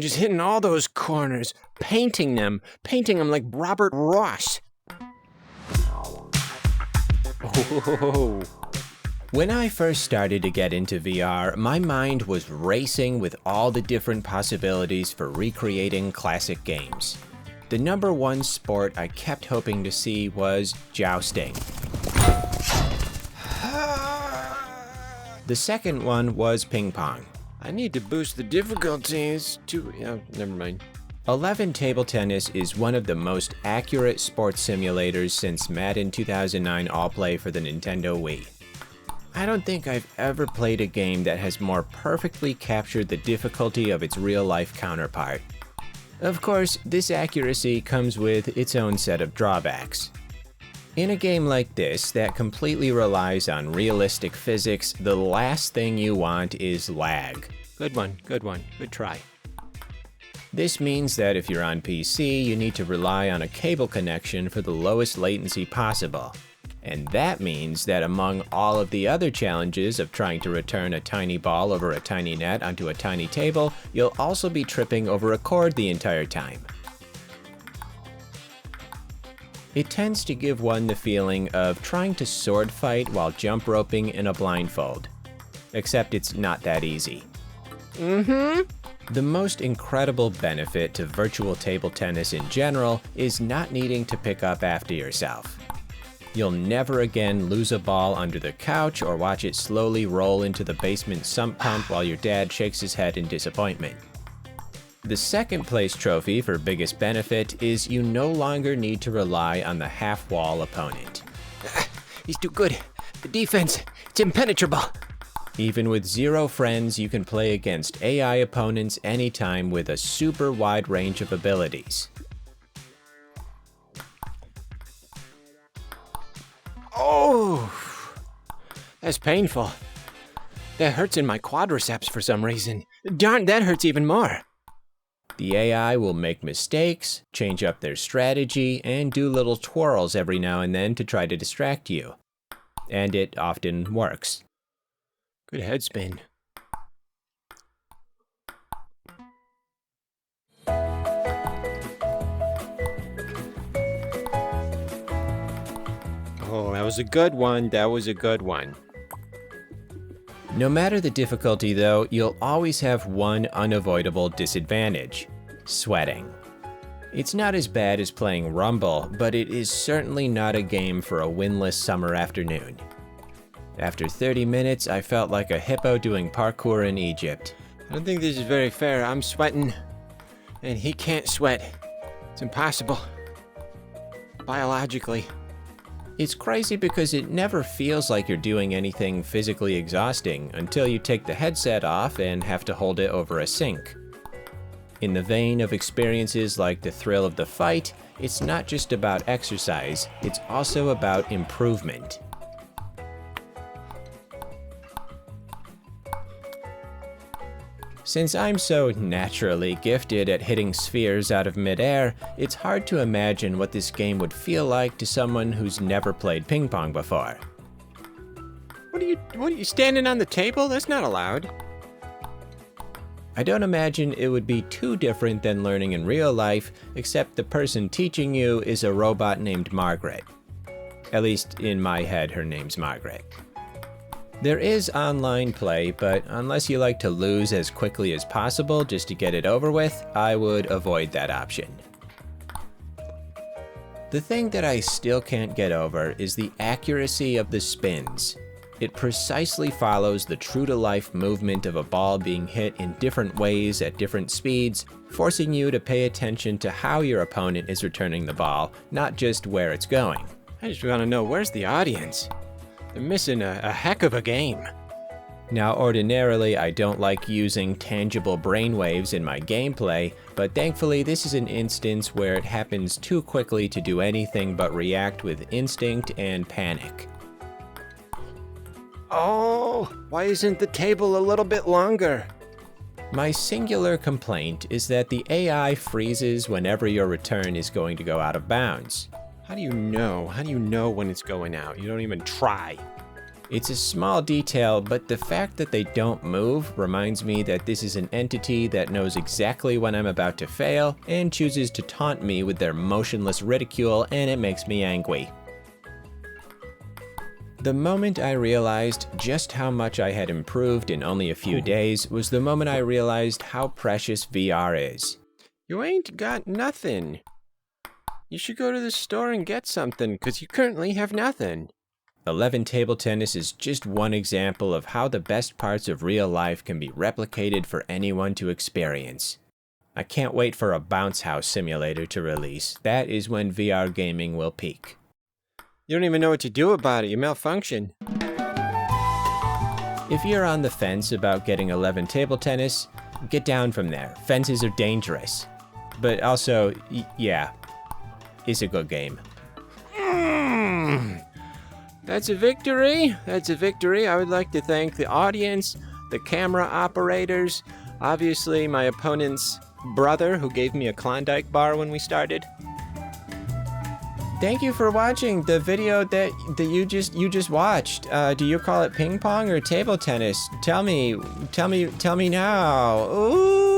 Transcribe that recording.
Just hitting all those corners, painting them like Robert Ross. Oh. When I first started to get into VR, my mind was racing with all the different possibilities for recreating classic games. The number one sport I kept hoping to see was jousting. The second one was ping pong. I need to boost the difficulties to... never mind. 11 Table Tennis is one of the most accurate sports simulators since Madden 2009 All-Play for the Nintendo Wii. I don't think I've ever played a game that has more perfectly captured the difficulty of its real-life counterpart. Of course, this accuracy comes with its own set of drawbacks. In a game like this that completely relies on realistic physics, the last thing you want is lag. Good one, good try. This means that if you're on PC, you need to rely on a cable connection for the lowest latency possible. And that means that among all of the other challenges of trying to return a tiny ball over a tiny net onto a tiny table, you'll also be tripping over a cord the entire time. It tends to give one the feeling of trying to sword fight while jump roping in a blindfold. Except it's not that easy. The most incredible benefit to virtual table tennis in general is not needing to pick up after yourself. You'll never again lose a ball under the couch or watch it slowly roll into the basement sump pump while your dad shakes his head in disappointment. The second place trophy for biggest benefit is you no longer need to rely on the half-wall opponent. He's too good. The defense, it's impenetrable. Even with 0 friends, you can play against AI opponents anytime with a super wide range of abilities. Oh, that's painful. That hurts in my quadriceps for some reason. Darn, that hurts even more. The AI will make mistakes, change up their strategy, and do little twirls every now and then to try to distract you. And it often works. Good head spin. Oh, that was a good one. No matter the difficulty though, you'll always have one unavoidable disadvantage: sweating. It's not as bad as playing Rumble, but it is certainly not a game for a windless summer afternoon. After 30 minutes, I felt like a hippo doing parkour in Egypt. I don't think this is very fair. I'm sweating, and he can't sweat. It's impossible. Biologically. It's crazy because it never feels like you're doing anything physically exhausting until you take the headset off and have to hold it over a sink. In the vein of experiences like the thrill of the fight, it's not just about exercise, it's also about improvement. Since I'm so naturally gifted at hitting spheres out of midair, it's hard to imagine what this game would feel like to someone who's never played ping pong before. What are you standing on the table? That's not allowed. I don't imagine it would be too different than learning in real life, except the person teaching you is a robot named Margaret. At least in my head, her name's Margaret. There is online play, but unless you like to lose as quickly as possible just to get it over with, I would avoid that option. The thing that I still can't get over is the accuracy of the spins. It precisely follows the true-to-life movement of a ball being hit in different ways at different speeds, forcing you to pay attention to how your opponent is returning the ball, not just where it's going. I just want to know, where's the audience? They're missing a heck of a game. Now, ordinarily, I don't like using tangible brainwaves in my gameplay, but thankfully this is an instance where it happens too quickly to do anything but react with instinct and panic. Oh, why isn't the table a little bit longer? My singular complaint is that the AI freezes whenever your return is going to go out of bounds. How do you know? How do you know when it's going out? You don't even try. It's a small detail, but the fact that they don't move reminds me that this is an entity that knows exactly when I'm about to fail and chooses to taunt me with their motionless ridicule, and it makes me angry. The moment I realized just how much I had improved in only a few days was the moment I realized how precious VR is. You ain't got nothing. You should go to the store and get something, 'cause you currently have nothing. 11 Table Tennis is just one example of how the best parts of real life can be replicated for anyone to experience. I can't wait for a bounce house simulator to release. That is when VR gaming will peak. You don't even know what to do about it. You malfunction. If you're on the fence about getting 11 Table Tennis, get down from there. Fences are dangerous. But also, yeah, it's a good game. That's a victory. That's a victory. I would like to thank the audience, the camera operators, obviously my opponent's brother who gave me a Klondike bar when we started. Thank you for watching the video that you just watched. Do you call it ping pong or table tennis? Tell me now. Ooh.